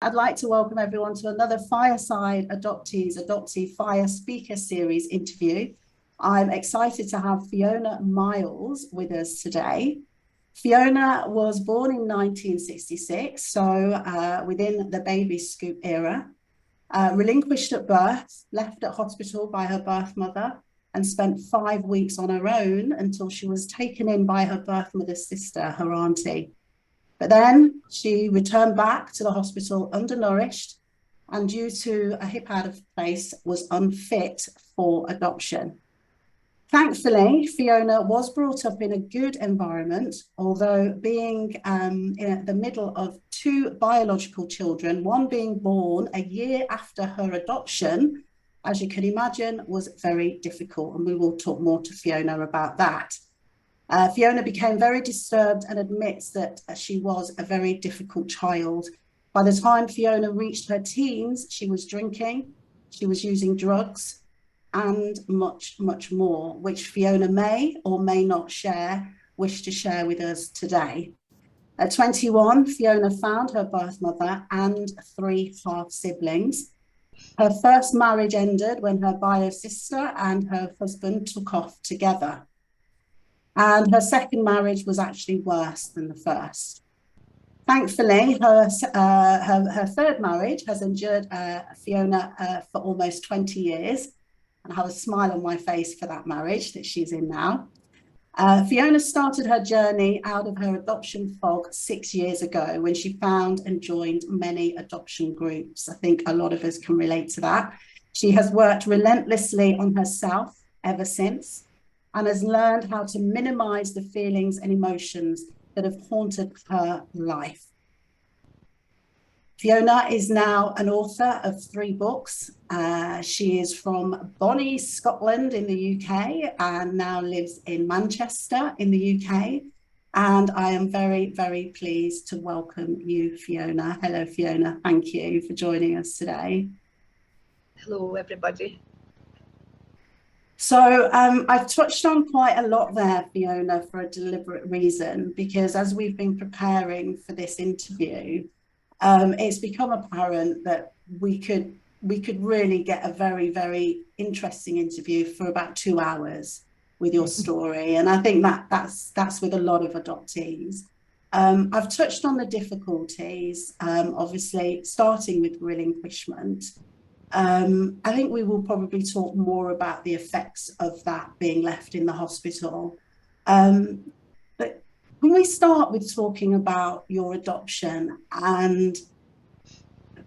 I'd like to welcome everyone to another Fireside Adoptees Adoptee Fire Speaker Series interview. I'm excited to have Fiona Myles with us today. Fiona was born in 1966, so within the baby scoop era, relinquished at birth, left at hospital by her birth mother, and spent 5 weeks on her own until she was taken in by her birth mother's sister, her auntie. But then she returned back to the hospital undernourished and due to a hip out of place was unfit for adoption. Thankfully, Fiona was brought up in a good environment, although being in the middle of two biological children, one being born a year after her adoption, as you can imagine, was very difficult. And we will talk more to Fiona about that. Fiona became very disturbed and admits that she was a very difficult child. By the time Fiona reached her teens, she was drinking, she was using drugs, and much, much more, which Fiona may or may not wish to share with us today. At 21, Fiona found her birth mother and 3 half siblings. Her first marriage ended when her bio sister and her husband took off together. And her second marriage was actually worse than the first. Thankfully, her third marriage has endured Fiona for almost 20 years. And I have a smile on my face for that marriage that she's in now. Fiona started her journey out of her adoption fog 6 years ago when she found and joined many adoption groups. I think a lot of us can relate to that. She has worked relentlessly on herself ever since, and has learned how to minimize the feelings and emotions that have haunted her life. Fiona is now an author of 3 books. She is from Bonnie, Scotland in the UK, and now lives in Manchester in the UK. And I am very, very pleased to welcome you, Fiona. Hello, Fiona. Thank you for joining us today. Hello, everybody. So I've touched on quite a lot there, Fiona, for a deliberate reason, because as we've been preparing for this interview, it's become apparent that we could really get a very, very interesting interview for about 2 hours with your story. And I think that's with a lot of adoptees. I've touched on the difficulties, obviously, starting with relinquishment. I think we will probably talk more about the effects of that being left in the hospital. But can we start with talking about your adoption and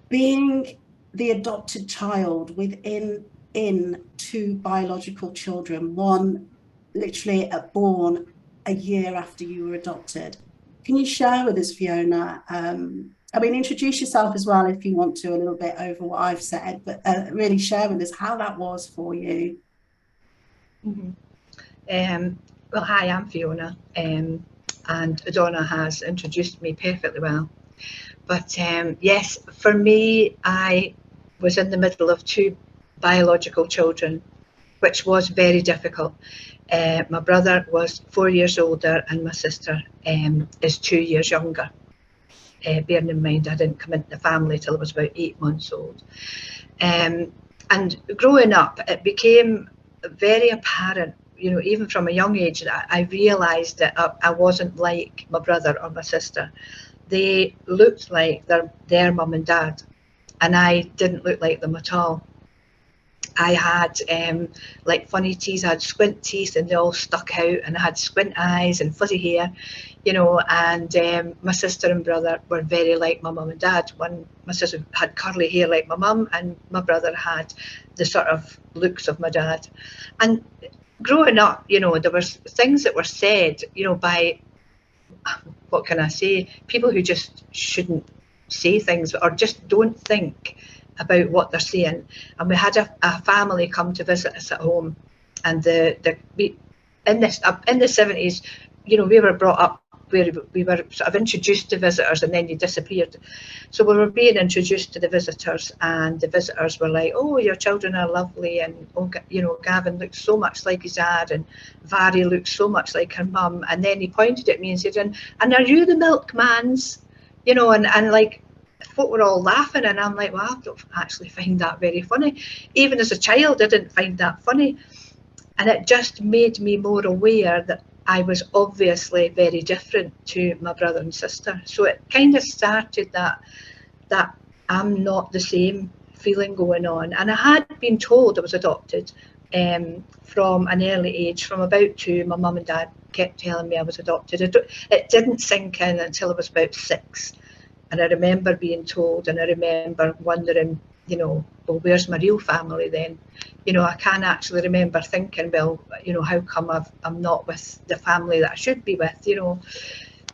being the adopted child within 2 biological children, one literally born a year after you were adopted? Can you share with us, Fiona? I mean, introduce yourself as well if you want to, a little bit over what I've said, but really share with us how that was for you. Mm-hmm. Well, hi, I'm Fiona, and Donna has introduced me perfectly well. But yes, for me, I was in the middle of 2 biological children, which was very difficult. My brother was 4 years older and my sister is 2 years younger. Bearing in mind I didn't come into the family till I was about 8 months old. And growing up, it became very apparent, you know, even from a young age, that I realised that I wasn't like my brother or my sister. They looked like their mum and dad, and I didn't look like them at all. I had like funny teeth. I had squint teeth and they all stuck out, and I had squint eyes and fuzzy hair, you know, and my sister and brother were very like my mum and dad. My sister had curly hair like my mum, and my brother had the sort of looks of my dad. And growing up, you know, there were things that were said, you know, by, what can I say, people who just shouldn't say things or just don't think about what they're saying. And we had a family come to visit us at home, and in the 70s, you know, we were brought up where we were sort of introduced to visitors and then you disappeared. So we were being introduced to the visitors, and the visitors were like, oh, your children are lovely, and oh, you know, Gavin looks so much like his dad, and Vary looks so much like her mum. And then he pointed at me and said, and are you the milkman's? You know, and like folk were all laughing, and I'm like, well, I don't actually find that very funny. Even as a child, I didn't find that funny. And it just made me more aware that I was obviously very different to my brother and sister. So it kind of started that I'm not the same feeling going on. And I had been told I was adopted from an early age. From about 2, my mum and dad kept telling me I was adopted. It didn't sink in until I was about 6. And I remember being told, and I remember wondering, you know, well, where's my real family then? You know, I can actually remember thinking, well, you know, how come I'm not with the family that I should be with? You know,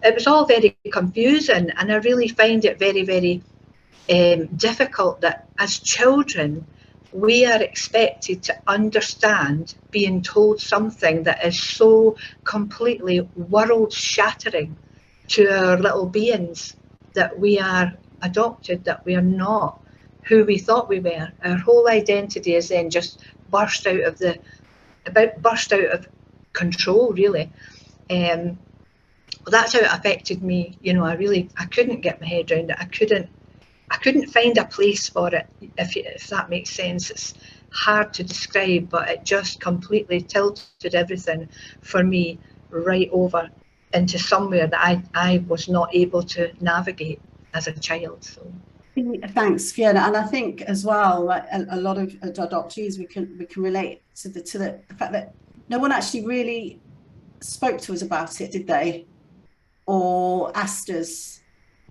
it was all very confusing, and I really find it very, very difficult that as children we are expected to understand being told something that is so completely world shattering to our little beings, that we are adopted, that we are not who we thought we were. Our whole identity is then just burst out of control, really. Well, that's how it affected me. You know, I couldn't get my head around it. I couldn't find a place for it, if that makes sense. It's hard to describe, but it just completely tilted everything for me right over into somewhere that I was not able to navigate as a child. So. Thanks, Fiona. And I think as well, like a lot of adoptees, we can relate to the fact that no one actually really spoke to us about it, did they? Or asked us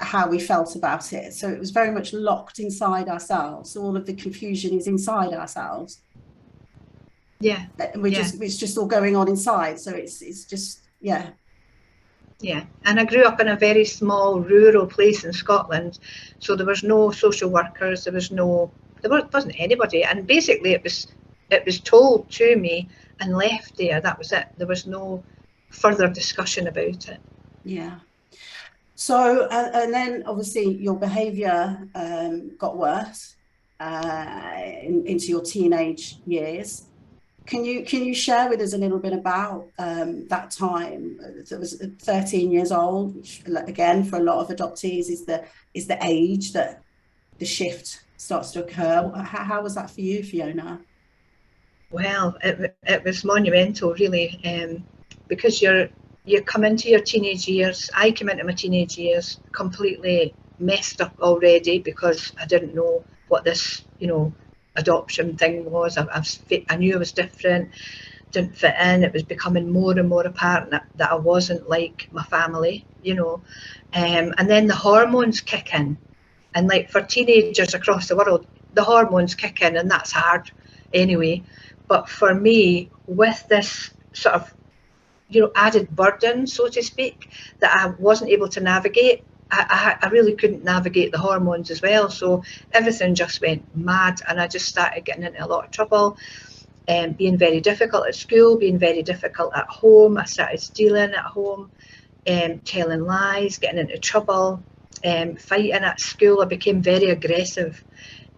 how we felt about it. So it was very much locked inside ourselves. So all of the confusion is inside ourselves. Yeah. And it's just all going on inside. So it's just, yeah. Yeah, and I grew up in a very small rural place in Scotland, so there was no social workers, there wasn't anybody, and basically it was told to me and left there. That was it. There was no further discussion about it. Yeah. So and then obviously your behaviour got worse into your teenage years. Can you share with us a little bit about that time? That was 13 years old, which again for a lot of adoptees is the age that the shift starts to occur. How was that for you, Fiona? Well, it was monumental, really, because you come into your teenage years. I came into my teenage years completely messed up already because I didn't know what this, you know, adoption thing was. I knew I was different, didn't fit in. It was becoming more and more apparent that I wasn't like my family, you know. And then the hormones kick in, and like for teenagers across the world, the hormones kick in, and that's hard anyway. But for me, with this sort of, you know, added burden, so to speak, that I wasn't able to navigate, I really couldn't navigate the hormones as well. So everything just went mad, and I just started getting into a lot of trouble, being very difficult at school, being very difficult at home. I started stealing at home, telling lies, getting into trouble, fighting at school. I became very aggressive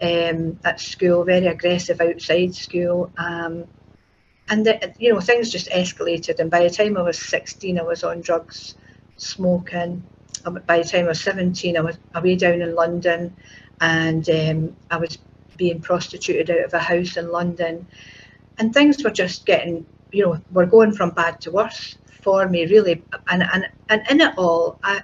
at school, very aggressive outside school. And you know, things just escalated, and by the time I was 16 I was on drugs, smoking. By the time I was 17 I was away down in London, and I was being prostituted out of a house in London, and things were just getting, you know, were going from bad to worse for me, really. And in it all, I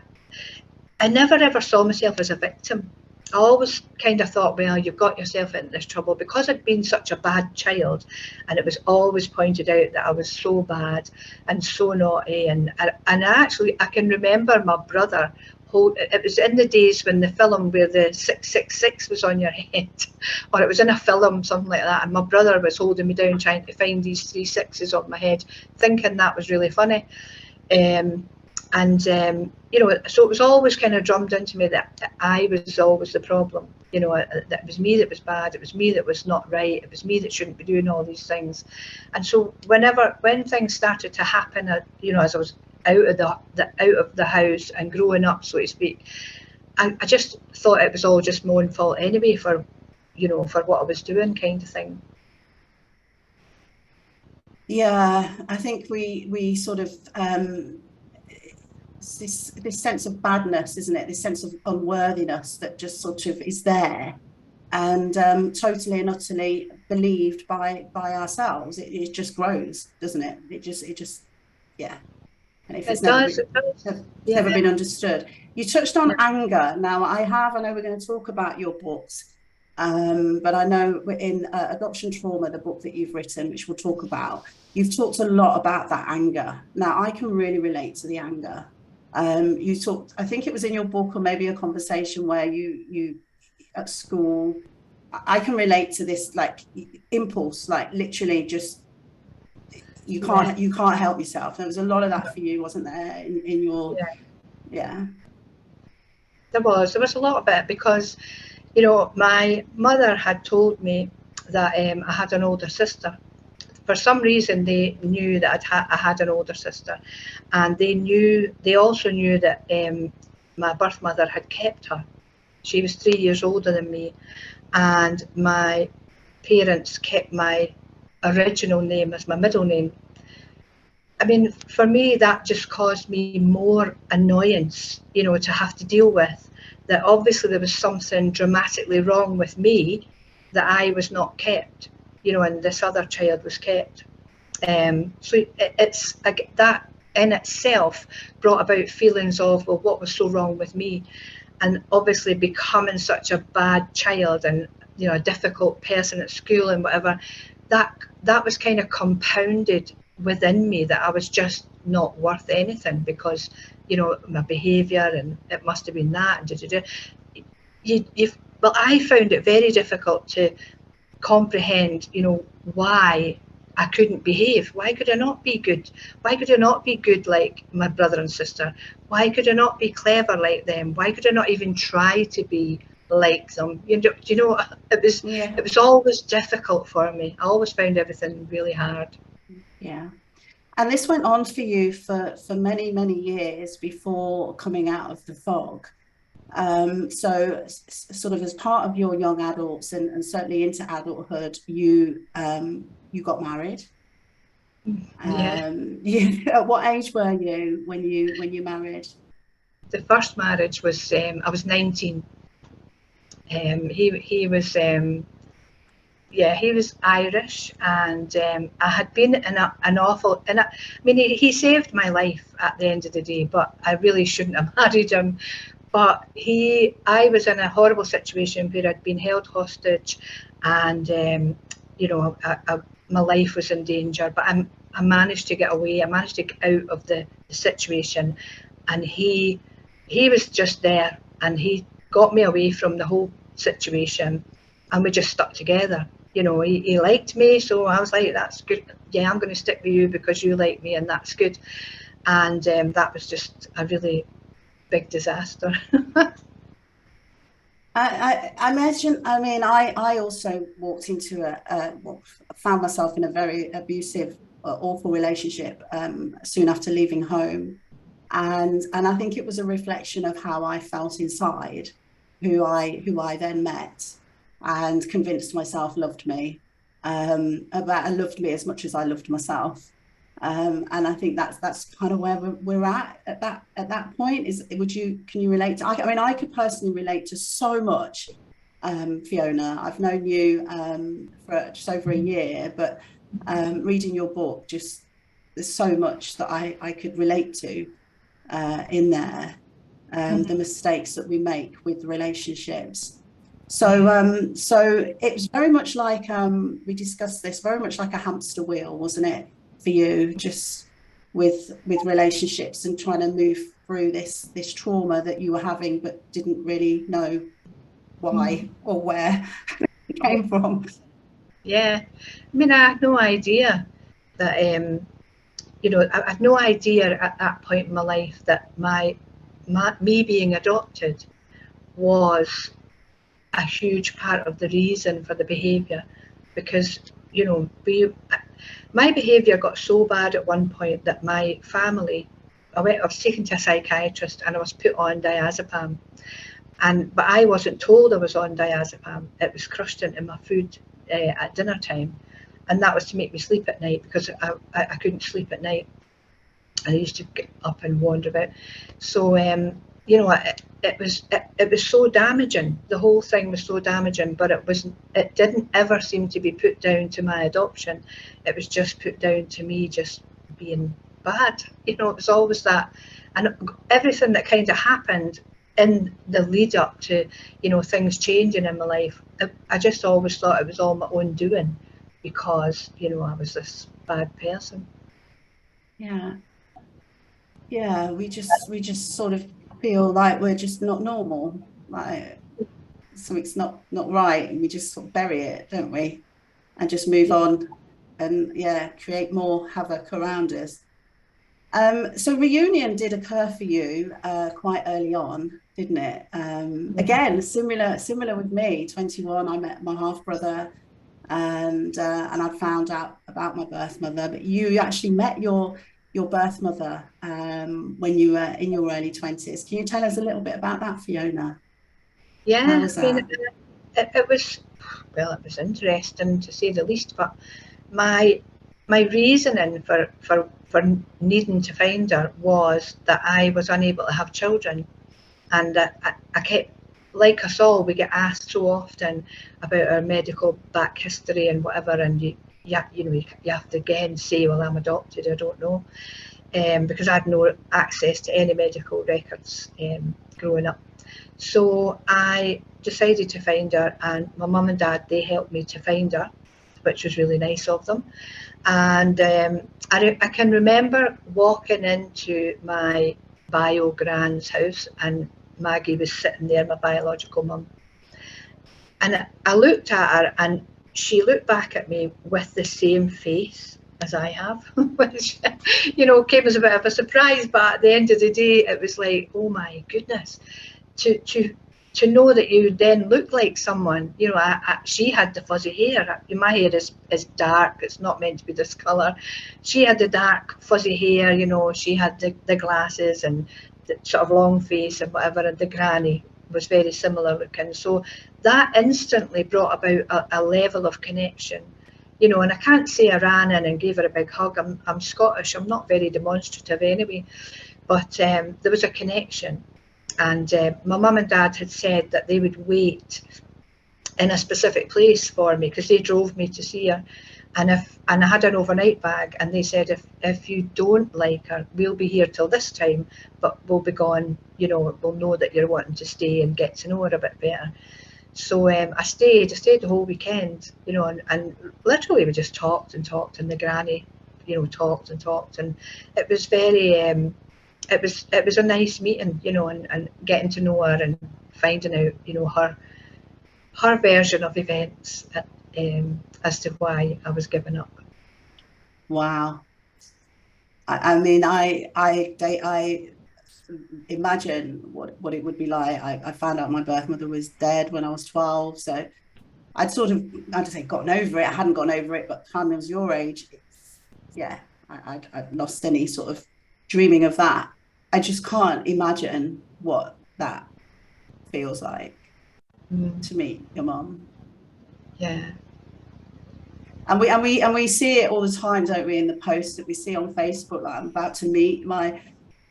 never ever saw myself as a victim. I always kind of thought, well, you've got yourself into this trouble because I'd been such a bad child, and it was always pointed out that I was so bad and so naughty. And actually, I can remember my brother. It was in the days when the film where the 666 was on your head, or it was in a film, something like that, and my brother was holding me down trying to find these 3 6s on my head, thinking that was really funny. You know, so it was always kind of drummed into me that I was always the problem. You know, that it was me that was bad, it was me that was not right, it was me that shouldn't be doing all these things. And so when things started to happen, you know, as I was out of the house and growing up, so to speak, I just thought it was all just my own fault anyway for, you know, for what I was doing, kind of thing. Yeah, I think we sort of it's this sense of badness, isn't it? This sense of unworthiness that just sort of is there, and totally and utterly believed by ourselves. It just grows, doesn't it? It just yeah. And if it's never been understood. You touched on anger. Now I know we're going to talk about your books, but I know in Adoption Trauma, the book that you've written, which we'll talk about, you've talked a lot about that anger. Now I can really relate to the anger. You talked, I think it was in your book or maybe a conversation where you at school, I can relate to this, like impulse, like literally just you can't help yourself. There was a lot of that for you, wasn't there, in your There was a lot of it, because you know, my mother had told me that I had an older sister. For some reason they knew that I had an older sister, and they also knew that my birth mother had kept her. She was 3 years older than me, and my parents kept my original name as my middle name. I mean, for me, that just caused me more annoyance, you know, to have to deal with, that obviously there was something dramatically wrong with me, that I was not kept, you know, and this other child was kept. So it's that in itself brought about feelings of, well, what was so wrong with me? And obviously becoming such a bad child and, you know, a difficult person at school and whatever, that was kind of compounded within me, that I was just not worth anything because, you know, my behaviour, and it must have been that. Well, I found it very difficult to comprehend, you know, why I couldn't behave. Why could I not be good? Why could I not be good like my brother and sister? Why could I not be clever like them? Why could I not even try to be like them? You know, it was always difficult for me. I always found everything really hard. Yeah. And this went on for you for many, many years before coming out of the fog. So sort of as part of your young adults and certainly into adulthood, you got married. At what age were you when you married? The first marriage was I was 19. He was he was Irish, and I had been in an awful. I mean, he saved my life at the end of the day, but I really shouldn't have married him. But I was in a horrible situation where I'd been held hostage, and you know, my life was in danger. But I managed to get away. I managed to get out of the situation, and he was just there, and he got me away from the whole situation, and we just stuck together. You know, he liked me, so I was like, that's good. Yeah, I'm going to stick with you because you like me, and that's good. And that was just a really big disaster. I imagine. I mean, I also walked into found myself in a very abusive, awful relationship soon after leaving home, and I think it was a reflection of how I felt inside, who I then met, and convinced myself loved me, loved me as much as I loved myself. And I think that's kind of where we're at that point. Can you relate to, I mean, I could personally relate to so much. Fiona, I've known you for just over a year, but reading your book, just there's so much that I could relate to in there. The mistakes that we make with relationships. So it was very much like we discussed this, very much like a hamster wheel, wasn't it, for you, just with relationships and trying to move through this trauma that you were having but didn't really know why or where it came from. Yeah, I mean, I had no idea that you know, I had no idea at that point in my life that me being adopted was a huge part of the reason for the behaviour, because, you know, my behaviour got so bad at one point that my family, I was taken to a psychiatrist and I was put on diazepam, but I wasn't told I was on diazepam. It was crushed into my food at dinner time, and that was to make me sleep at night, because I couldn't sleep at night. I used to get up and wander about. So you know, it was so damaging. The whole thing was so damaging, but it didn't ever seem to be put down to my adoption. It was just put down to me just being bad. You know, it was always that, and everything that kind of happened in the lead up to, you know, things changing in my life, I just always thought it was all my own doing, because, you know, I was this bad person. Yeah. Yeah, we just sort of feel like we're just not normal, like something's not right, and we just sort of bury it, don't we? And just move on and yeah, create more havoc around us. So reunion did occur for you quite early on, didn't it? Again, similar with me. 21, I met my half brother, and I found out about my birth mother. But you actually met your birth mother when you were in your early 20s. Can you tell us a little bit about that, Fiona? How Yeah, was I mean, that? it was, well, it was interesting to say the least. But my my reasoning for needing to find her was that I was unable to have children, and I kept, like us all, we get asked so often about our medical back history and whatever, and you know, you have to again say, well, I'm adopted, I don't know, because I had no access to any medical records growing up. So I decided to find her, and my mum and dad, they helped me to find her, which was really nice of them. And I can remember walking into my bio grand's house, and Maggie was sitting there, my biological mum. And I looked at her, and she looked back at me with the same face as I have, which, you know, came as a bit of a surprise. But at the end of the day, it was like, oh my goodness, to to to know that you then look like someone. You know, she had the fuzzy hair. My hair is dark, it's not meant to be this colour. She had the dark fuzzy hair, you know, she had the glasses and the sort of long face and whatever, and the granny was very similar looking. So that instantly brought about a level of connection, you know. And I can't say I ran in and gave her a big hug. I'm Scottish, I'm not very demonstrative anyway, but there was a connection. And my mum and dad had said that they would wait in a specific place for me, because they drove me to see her. And I had an overnight bag, and they said, if you don't like her, we'll be here till this time, but we'll be gone, you know, we'll know that you're wanting to stay and get to know her a bit better. So I stayed the whole weekend, you know, and literally we just talked and talked, and the granny, you know, talked and talked, and it was very it was a nice meeting, you know, and getting to know her and finding out, you know, her version of events, as to why I was given up. Wow. I mean, I imagine what it would be like. I found out my birth mother was dead when I was 12, so I'd sort of, I'd say, gotten over it. I hadn't gotten over it, but the time I was your age, it's, yeah, I'd lost any sort of dreaming of that. I just can't imagine what that feels like Mm, to meet your mum. yeah. And we see it all the time, don't we, in the posts that we see on Facebook, like I'm about to meet my,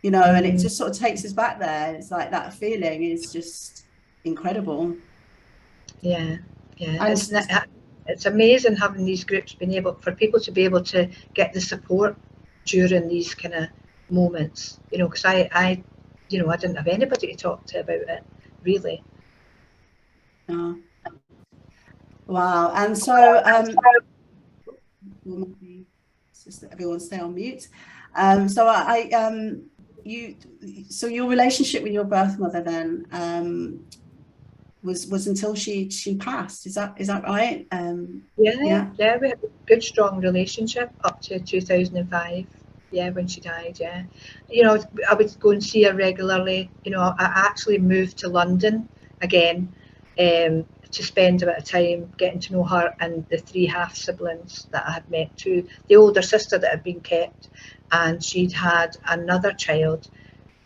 you know, and it Mm, just sort of takes us back there. It's like that feeling is just incredible. yeah. Yeah. And It's amazing having these groups, being able for people to be able to get the support during these kind of moments, you know, because I you know, I didn't have anybody to talk to about it, really. uh, wow. And so just let everyone stay on mute. So you, so your relationship with your birth mother then was until she passed. Is that right? Yeah, Yeah. yeah, we had a good, strong relationship up to 2005. Yeah, when she died, yeah. You know, I would go and see her regularly. You know, I actually moved to London again, to spend a bit of time getting to know her and the three half siblings that I had met too. The older sister that had been kept, and she'd had another child,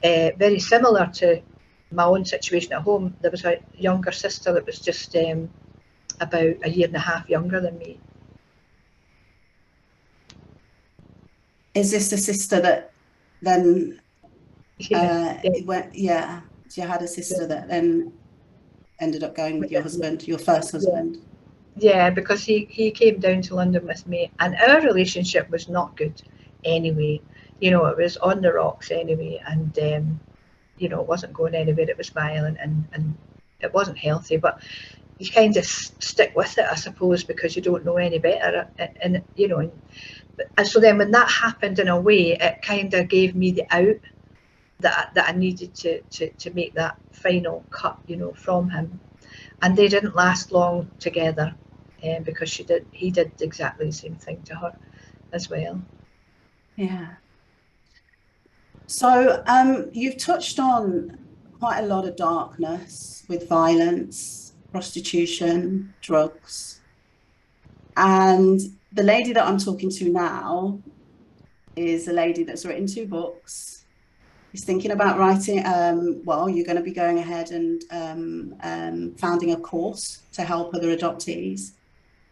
very similar to my own situation at home. There was a younger sister that was just about a year and a half younger than me. Is this the sister that then Yeah, yeah, it went, yeah, so you had a sister that then ended up going with your husband, your first yeah. husband. Yeah, because he came down to London with me, and our relationship was not good anyway. You know, it was on the rocks anyway, and you know, it wasn't going anywhere. It was violent, and it wasn't healthy. But you kind of stick with it, I suppose, because you don't know any better. And you know, and so then when that happened, in a way, it kind of gave me the out that I needed to make that final cut, you know, from him. And they didn't last long together, because he did exactly the same thing to her as well. Yeah. So you've touched on quite a lot of darkness with violence, prostitution, drugs. And the lady that I'm talking to now is a lady that's written 2 books. Is thinking about writing, well, you're going to be going ahead and founding a course to help other adoptees.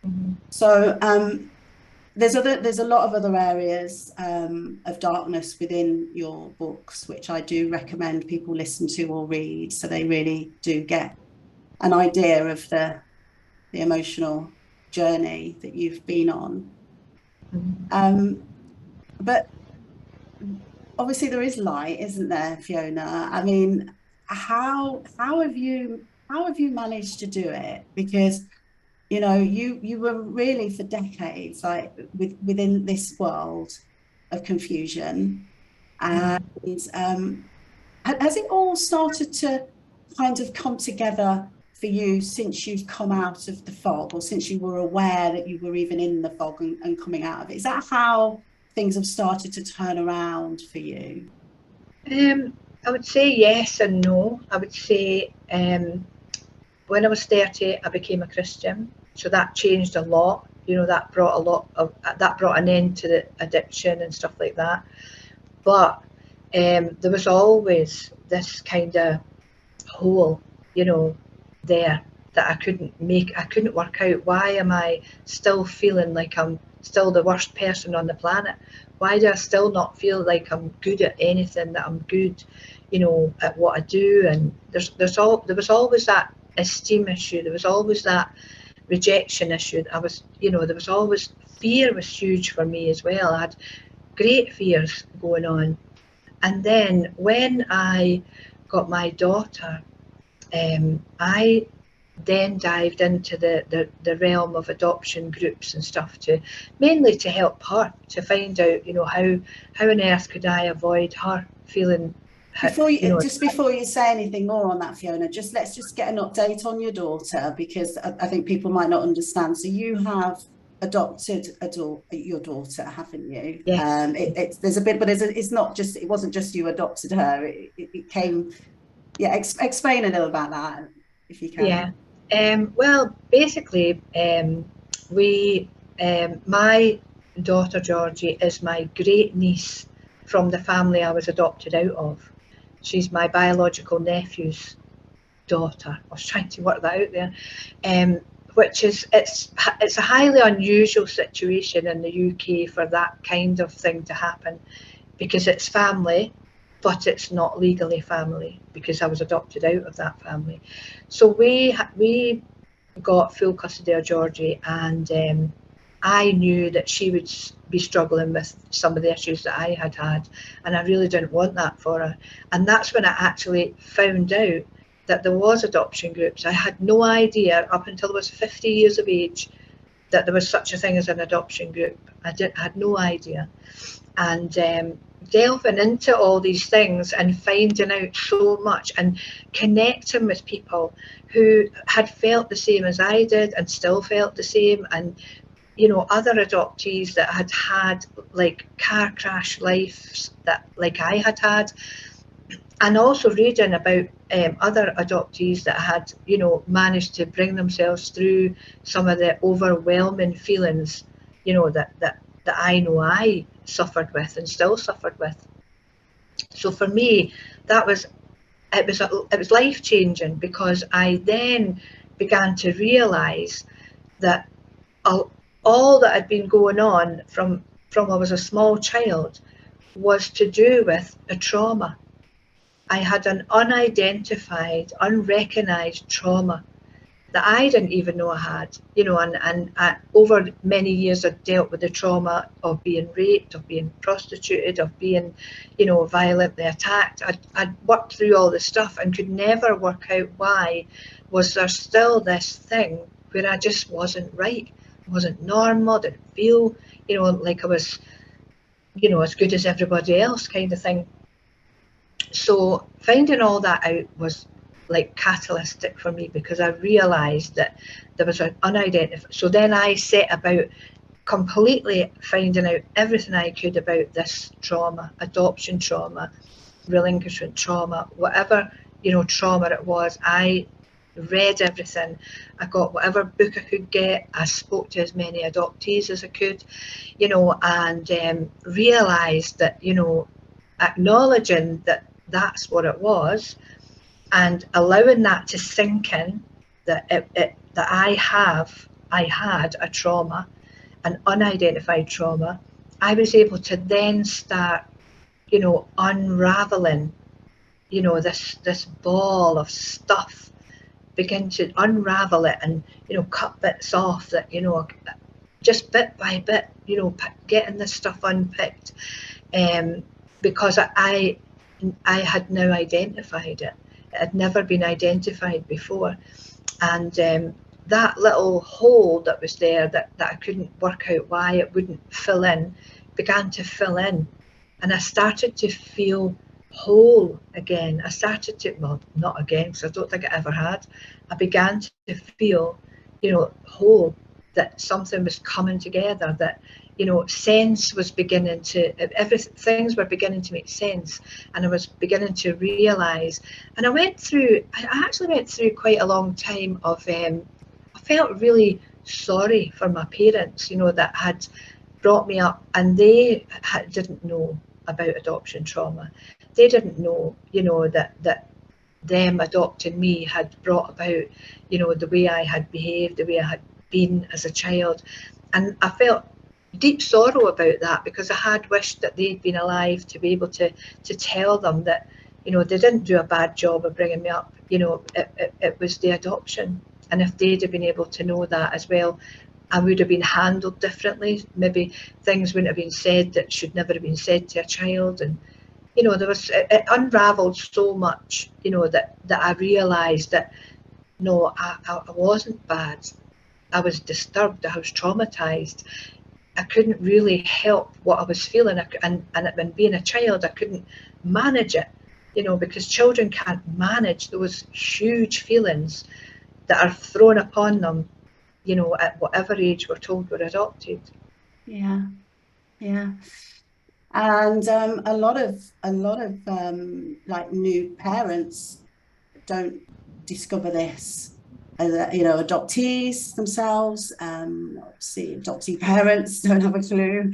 Mm-hmm. So there's a lot of other areas of darkness within your books, which I do recommend people listen to or read, so they really do get an idea of the emotional journey that you've been on. Mm-hmm. But obviously there is light, isn't there, Fiona? I mean, how have you managed to do it? Because you know you were really for decades like within this world of confusion, and has it all started to kind of come together for you since you've come out of the fog, or since you were aware that you were even in the fog and coming out of it? Is that how things have started to turn around for you? I would say yes and no. I would say when I was 30, I became a Christian, so that changed a lot. You know, that brought that brought an end to the addiction and stuff like that. But there was always this kind of hole, you know, there that I couldn't work out. Why am I still feeling like I'm still the worst person on the planet? Why do I still not feel like I'm good at anything, that I'm good, you know, at what I do? And there was always that esteem issue. There was always that rejection issue. I was, you know, there was always fear was huge for me as well. I had great fears going on. And then when I got my daughter, I then dived into the realm of adoption groups and stuff, to mainly to help her to find out, you know, how on earth could I avoid her feeling, Before you you, know. just before you say anything more on that, Fiona, let's just get an update on your daughter, because I think people might not understand. So you have adopted your daughter, haven't you? Yeah. It's there's a bit, but it's not just, it wasn't just you adopted her. It came. Yeah, explain a little about that if you Yeah. can. Well, basically, my daughter Georgie is my great niece from the family I was adopted out of. She's my biological nephew's daughter. I was trying to work that out there. Which is, it's a highly unusual situation in the UK for that kind of thing to happen, because it's family, but it's not legally family, because I was adopted out of that family. So we got full custody of Georgie, and I knew that she would be struggling with some of the issues that I had had, and I really didn't want that for her. And that's when I actually found out that there was adoption groups. I had no idea up until I was 50 years of age that there was such a thing as an adoption group. I had no idea. And delving into all these things and finding out so much and connecting with people who had felt the same as I did and still felt the same, and you know, other adoptees that had had like car crash lives that like I had had, and also reading about other adoptees that had, you know, managed to bring themselves through some of the overwhelming feelings, you know, that I know I suffered with and still suffered with. So for me, that was it was life changing, because I then began to realise that all that had been going on from I was a small child was to do with a trauma. I had an unidentified, unrecognized trauma that I didn't even know I had, you know, and over many years I'd dealt with the trauma of being raped, of being prostituted, of being, you know, violently attacked. I'd worked through all this stuff and could never work out why was there still this thing where I just wasn't right, wasn't normal, didn't feel, you know, like I was, you know, as good as everybody else kind of thing. So finding all that out was like catalytic for me, because I realized that there was an unidentified. So then I set about completely finding out everything I could about this trauma, adoption trauma, relinquishment trauma, whatever, you know, trauma it was. I read everything. I got whatever book I could get. I spoke to as many adoptees as I could, you know, and realized that, you know, acknowledging that that's what it was, and allowing that to sink in, that that I had a trauma, an unidentified trauma. I was able to then start, you know, unraveling, you know, this ball of stuff, begin to unravel it, and, you know, cut bits off that, you know, just bit by bit, you know, getting this stuff unpicked, because I had now identified it. It had never been identified before, and that little hole that was there, that I couldn't work out why it wouldn't fill in, began to fill in, and I started to feel whole again. I started to, well, not again, because I don't think I ever had. I began to feel, you know, whole, that something was coming together, that, you know, sense was beginning to, things were beginning to make sense, and I was beginning to realize. And I actually went through quite a long time of, I felt really sorry for my parents, you know, that had brought me up, and they didn't know about adoption trauma. They didn't know, you know, that them adopting me had brought about, you know, the way I had behaved, the way I had been as a child. And I felt deep sorrow about that, because I had wished that they'd been alive to be able to tell them that, you know, they didn't do a bad job of bringing me up. You know, it was the adoption. And if they'd have been able to know that as well, I would have been handled differently. Maybe things wouldn't have been said that should never have been said to a child. And, you know, it unraveled so much, you know, that I realized that, no, I wasn't bad. I was disturbed. I was traumatized. I couldn't really help what I was feeling. And being a child, I couldn't manage it, you know, because children can't manage those huge feelings that are thrown upon them, you know, at whatever age we're told we're adopted. Yeah, yeah. And a lot of like new parents don't discover this, you know, adoptees themselves, obviously adoptee parents don't have a clue.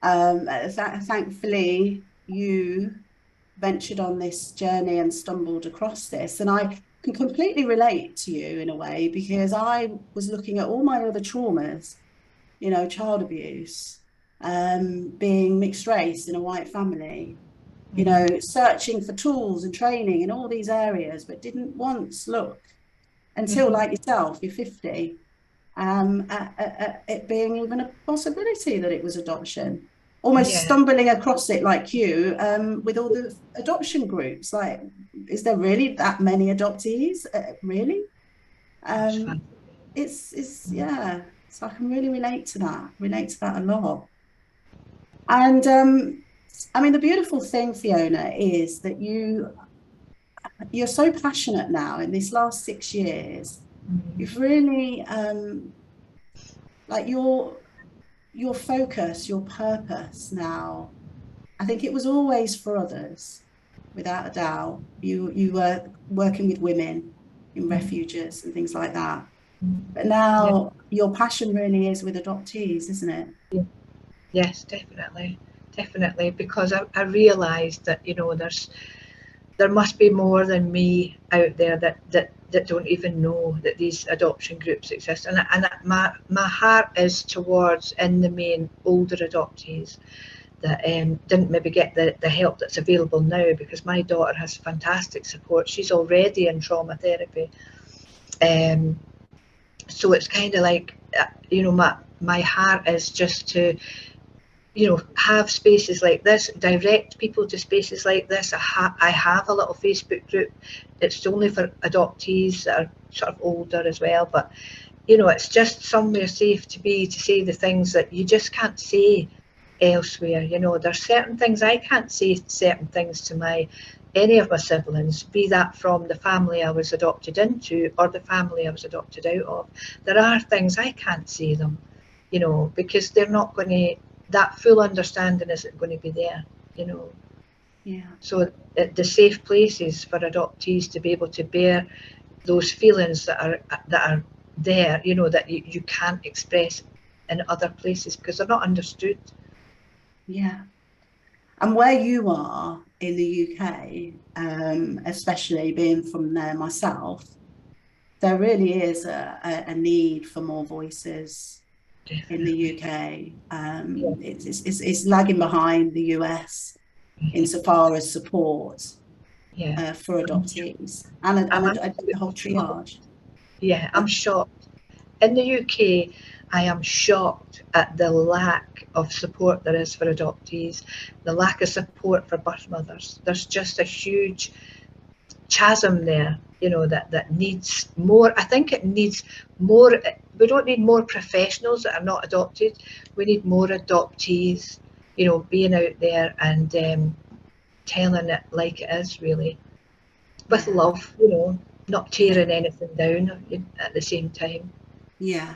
Thankfully, you ventured on this journey and stumbled across this, and I can completely relate to you in a way, because I was looking at all my other traumas, you know, child abuse, being mixed race in a white family, you know, searching for tools and training in all these areas, but didn't once look until, like yourself, you're 50, at it being even a possibility that it was adoption. Almost stumbling across it like you, with all the adoption groups. Like, is there really that many adoptees? Really? It's yeah. So I can really relate to that a lot. And I mean, the beautiful thing, Fiona, is that you're so passionate now. In these last 6 years, you've really like your focus, your purpose now. I think it was always for others, without a doubt. You were working with women in refuges and things like that. But now your passion really is with adoptees, isn't it? Yes, definitely, because I realised that, you know, there must be more than me out there that don't even know that these adoption groups exist, and my heart is towards, in the main, older adoptees didn't maybe get the help that's available now, because my daughter has fantastic support. She's already in trauma therapy. So it's kind of like, my heart is just to, have spaces like this, direct people to spaces like this. I have a little Facebook group. It's only for adoptees that are sort of older as well, but it's just somewhere safe to be, to say the things that you just can't say elsewhere. There's certain things I can't say, certain things to any of my siblings, be that from the family I was adopted into or the family I was adopted out of. There are things I can't say them, because they're not going to, that full understanding isn't going to be there, Yeah. So the safe places for adoptees to be able to bear those feelings that are there, that you can't express in other places because they're not understood. Yeah. And where you are in the UK, especially being from there myself, there really is a need for more voices in the UK. It's lagging behind the US insofar as support for adoptees and the whole triage. Yeah, I'm shocked. In the UK, I am shocked at the lack of support there is for adoptees, the lack of support for birth mothers. There's just a huge chasm there, that needs more. I think it needs more. We don't need more professionals that are not adopted. We need more adoptees, being out there and telling it like it is, really, with love, not tearing anything down at the same time. Yeah.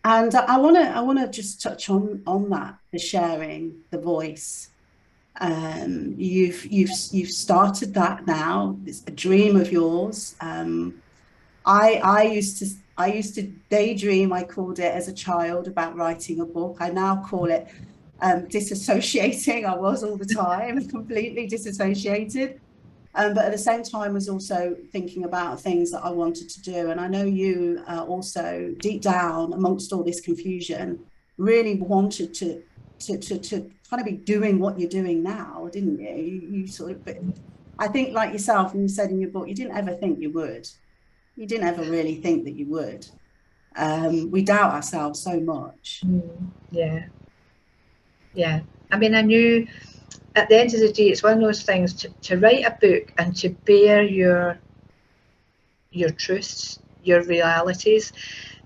And I want to just touch on that, the sharing, the voice. You've started that now. It's a dream of yours. I used to daydream. I called it as a child about writing a book. I now call it disassociating. I was all the time completely disassociated. But at the same time was also thinking about things that I wanted to do. And I know you also deep down amongst all this confusion really wanted to kind of be doing what you're doing now, didn't you? You sort of, but I think like yourself, and you said in your book, you didn't ever think you would. You didn't ever really think that you would. We doubt ourselves so much. Yeah. Yeah. I mean, I knew at the end of the day, it's one of those things to write a book and to bear your truths, your realities.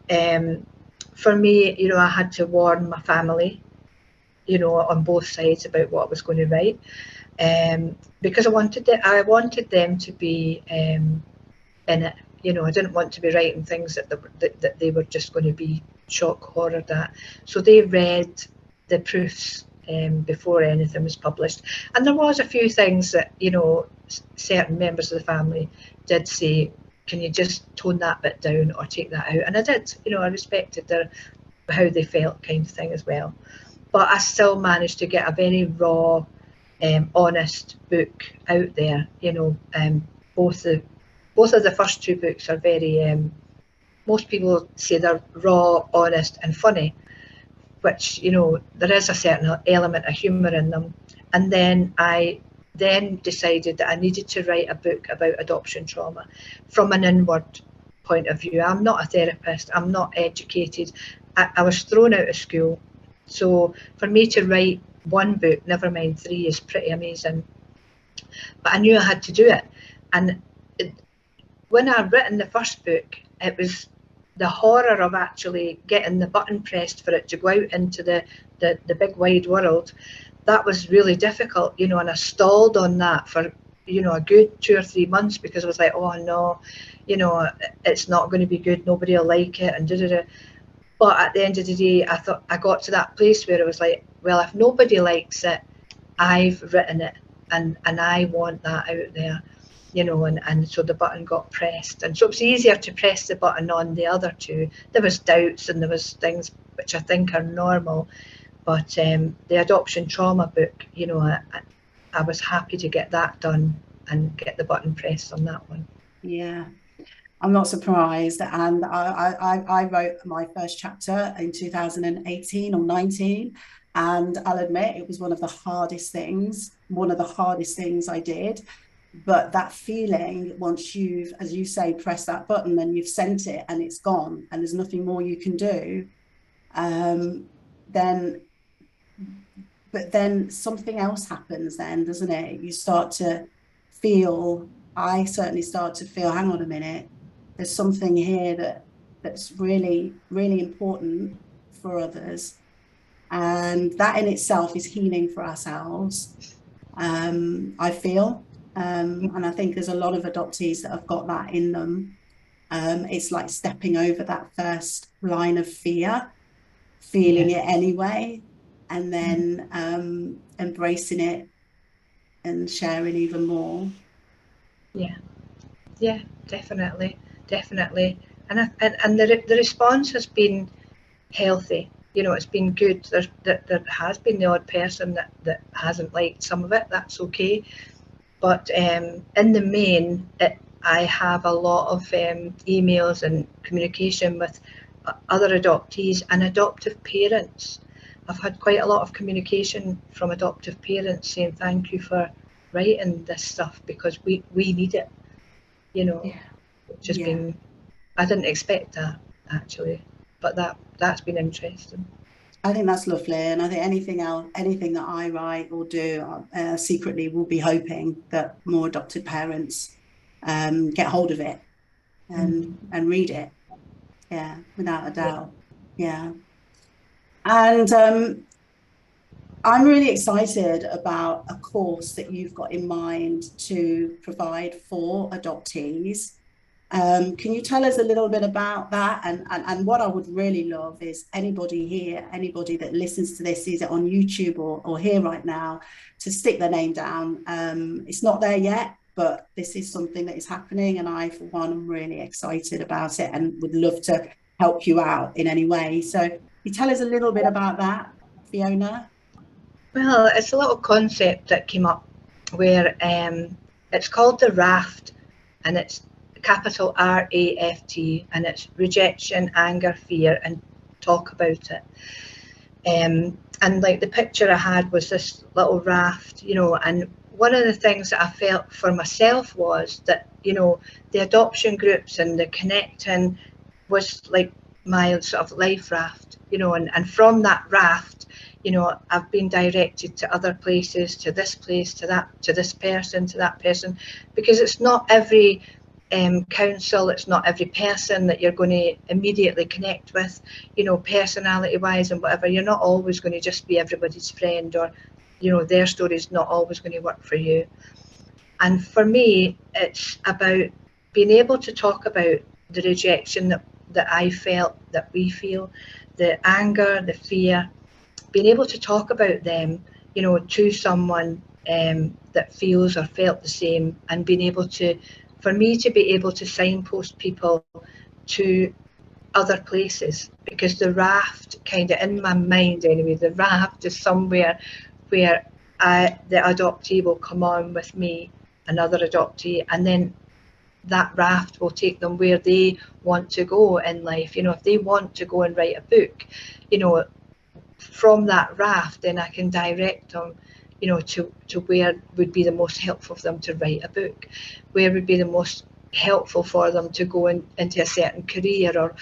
For me, I had to warn my family, on both sides about what I was going to write, because I wanted them to be in it. I didn't want to be writing things that they were just going to be shock horrored at. So they read the proofs before anything was published, and there was a few things that certain members of the family did say, can you just tone that bit down or take that out? And I did. I respected how they felt, kind of thing as well. But I still managed to get a very raw, honest book out there. Both of the first two books are very, most people say they're raw, honest and funny, which, there is a certain element of humour in them. And then I decided that I needed to write a book about adoption trauma from an inward point of view. I'm not a therapist, I'm not educated. I was thrown out of school. So for me to write one book, never mind three, is pretty amazing. But I knew I had to do it. And when I'd written the first book, it was the horror of actually getting the button pressed for it to go out into the big wide world. That was really difficult, and I stalled on that for, a good 2 or 3 months, because I was like, oh no, it's not going to be good, nobody will like it, and da-da-da. But at the end of the day, I got to that place where it was like, well, if nobody likes it, I've written it, and I want that out there. And so the button got pressed, and so it was easier to press the button on the other two. There was doubts and there was things which I think are normal, but the adoption trauma book, I was happy to get that done and get the button pressed on that one. Yeah, I'm not surprised. And I wrote my first chapter in 2018 or 19. And I'll admit it was one of the hardest things I did. But that feeling, once you've, as you say, pressed that button and you've sent it and it's gone and there's nothing more you can do, then something else happens then, doesn't it? You start to feel, I certainly start to feel, hang on a minute, there's something here that's really, really important for others. And that in itself is healing for ourselves, I feel. And I think there's a lot of adoptees that have got that in them. It's like stepping over that first line of fear, feeling it anyway, and then embracing it and sharing even more. Yeah, definitely. And the response has been healthy. It's been good. There has been the odd person that hasn't liked some of it. That's okay. But in the main, I have a lot of emails and communication with other adoptees and adoptive parents. I've had quite a lot of communication from adoptive parents saying thank you for writing this stuff because we need it. Which has been, I didn't expect that actually, but that's been interesting. I think that's lovely, and I think anything that I write or do secretly will be hoping that more adopted parents get hold of it and read it. Yeah, without a doubt. Yeah, and I'm really excited about a course that you've got in mind to provide for adoptees. Can you tell us a little bit about that? And what I would really love is anybody here, anybody that listens to this, sees it on YouTube or here right now, to stick their name down. It's not there yet, but this is something that is happening. And I, for one, am really excited about it and would love to help you out in any way. So can you tell us a little bit about that, Fiona? Well, it's a little concept that came up where it's called the R.A.F.T, and it's capital R.A.F.T, and it's rejection, anger, fear, and talk about it. And like the picture I had was this little raft, and one of the things that I felt for myself was that, the adoption groups and the connecting was like my sort of life raft, and from that raft, I've been directed to other places, to this place, to that, to this person, to that person, because it's not every counsel, it's not every person that you're going to immediately connect with, personality wise and whatever. You're not always going to just be everybody's friend, or their story's not always going to work for you. And for me, it's about being able to talk about the rejection that I felt, that we feel, the anger, the fear, being able to talk about them, to someone that feels or felt the same, and being able to, for me to be able to signpost people to other places, because the raft, kind of in my mind anyway, the raft is somewhere where the adoptee will come on with me, another adoptee, and then that raft will take them where they want to go in life. If they want to go and write a book, from that raft, then I can direct them, to where would be the most helpful for them to write a book, where would be the most helpful for them to go into a certain career, or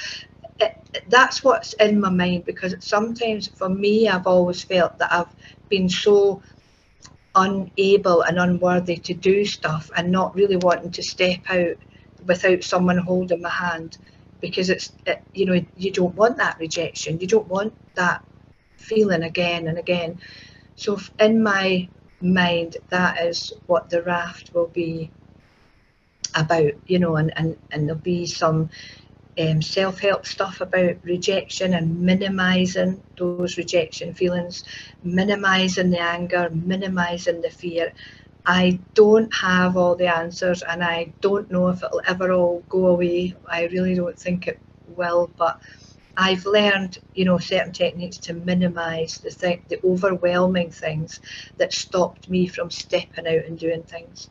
that's what's in my mind. Because sometimes for me, I've always felt that I've been so unable and unworthy to do stuff, and not really wanting to step out without someone holding my hand, because you don't want that rejection, you don't want that feeling again and again. So in my mind, that is what the raft will be about, and there'll be some self-help stuff about rejection and minimizing those rejection feelings, minimizing the anger, minimizing the fear. I don't have all the answers, and I don't know if it'll ever all go away. I really don't think it will, but I've learned, certain techniques to minimize the overwhelming things that stopped me from stepping out and doing things.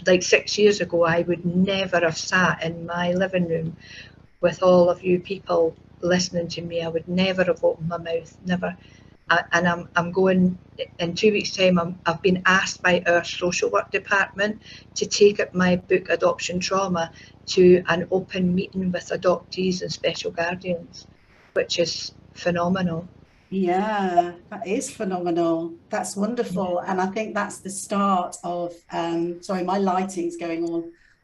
Like 6 years ago, I would never have sat in my living room with all of you people listening to me. I would never have opened my mouth, never. And I'm going in 2 weeks' time. I've been asked by our social work department to take up my book Adoption Trauma to an open meeting with adoptees and special guardians, which is phenomenal. Yeah, that is phenomenal. That's wonderful. And I think that's the start of, sorry, my lighting's going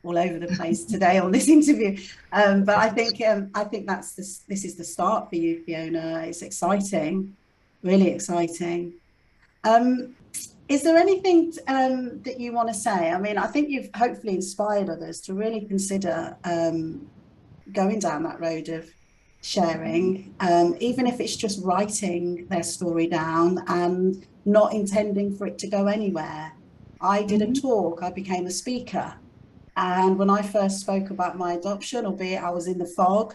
all over the place today on this interview. But I think this is the start for you, Fiona. It's exciting, really exciting. Is there anything that you want to say? I mean, I think you've hopefully inspired others to really consider going down that road of sharing, even if it's just writing their story down and not intending for it to go anywhere. I did a talk, I became a speaker. And when I first spoke about my adoption, albeit I was in the fog,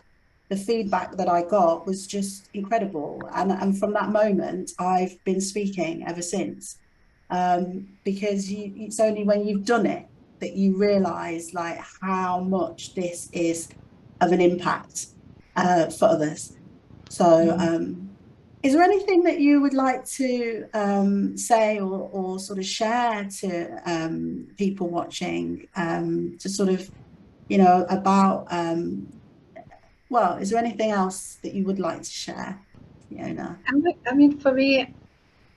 the feedback that I got was just incredible. And from that moment, I've been speaking ever since. Because it's only when you've done it that you realize like how much this is of an impact for others. So is there anything that you would like to say or sort of share to people watching to sort of, you know, about, well, is there anything else that you would like to share, Fiona? I mean, for me,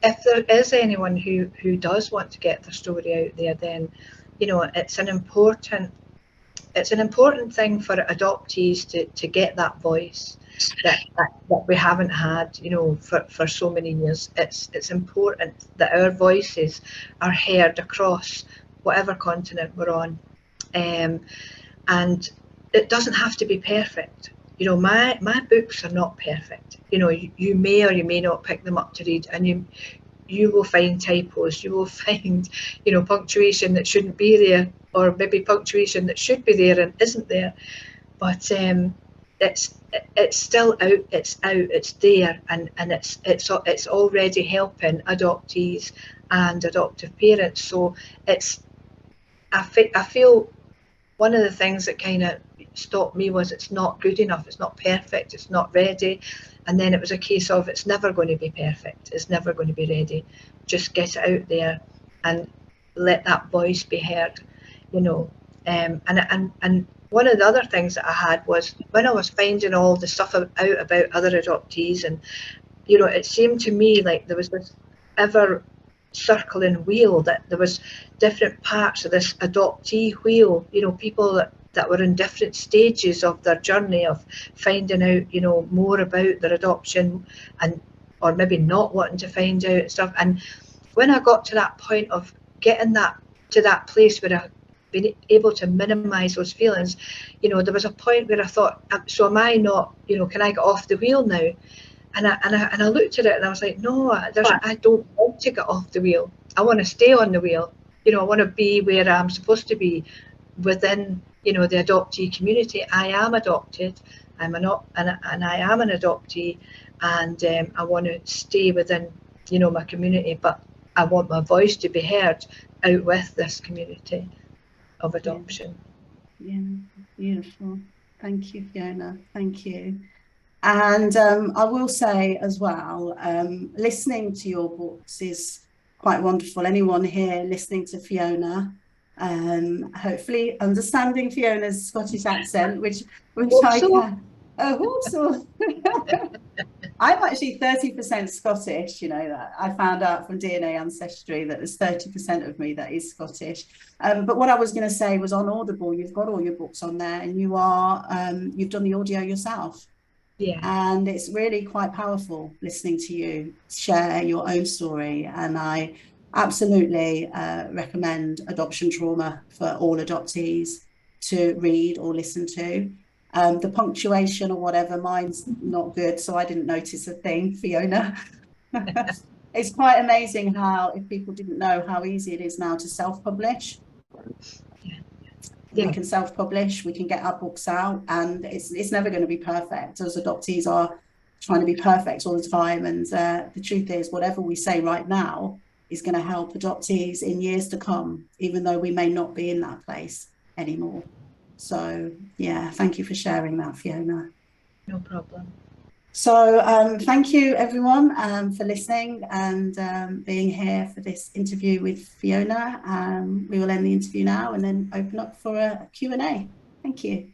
if there is anyone who does want to get their story out there, then, you know, it's an important thing for adoptees to get that voice that we haven't had, you know, for so many years. It's important that our voices are heard across whatever continent we're on, and it doesn't have to be perfect. You know, my books are not perfect. You know, you may or you may not pick them up to read, and you will find typos, you will find, you know, punctuation that shouldn't be there, or maybe punctuation that should be there and isn't there. But it's still out, it's there, and it's already helping adoptees and adoptive parents. So I feel one of the things that kind of stopped me was it's not good enough, it's not perfect, it's not ready. And then it was a case of it's never going to be perfect, it's never going to be ready. Just get it out there and let that voice be heard, you know. And one of the other things that I had was when I was finding all the stuff out about other adoptees, and, you know, it seemed to me like there was this ever circling wheel, that there was different parts of this adoptee wheel, you know, people that were in different stages of their journey of finding out, you know, more about their adoption, and or maybe not wanting to find out and stuff. And when I got to that point of getting to that place where I've been able to minimize those feelings, you know, there was a point where I thought, so am I not, you know, can I get off the wheel now? And I looked at it and I was like, no, I don't want to get off the wheel. I want to stay on the wheel. You know, I want to be where I'm supposed to be within, you know, the adoptee community. I am adopted. And I am an adoptee, and I want to stay within, you know, my community, but I want my voice to be heard out with this community of adoption. Yeah, beautiful. Thank you, Fiona. Thank you. And I will say as well, listening to your books is quite wonderful. Anyone here listening to Fiona, hopefully understanding Fiona's Scottish accent, which I can. Oh, hope so. I'm actually 30% Scottish, you know, that I found out from DNA Ancestry that there's 30% of me that is Scottish. But what I was going to say was, on Audible, you've got all your books on there, and you've done the audio yourself. Yeah. And it's really quite powerful listening to you share your own story. And I absolutely recommend Adoption Trauma for all adoptees to read or listen to. The punctuation or whatever, mine's not good, so I didn't notice a thing, Fiona. It's quite amazing how, if people didn't know how easy it is now to self-publish. We can self-publish, we can get our books out, and it's never going to be perfect. As adoptees are trying to be perfect all the time, and the truth is, whatever we say right now is going to help adoptees in years to come, even though we may not be in that place anymore. So yeah, thank you for sharing that, Fiona. No problem. So thank you everyone for listening and being here for this interview with Fiona. We will end the interview now and then open up for a Q&A. Thank you.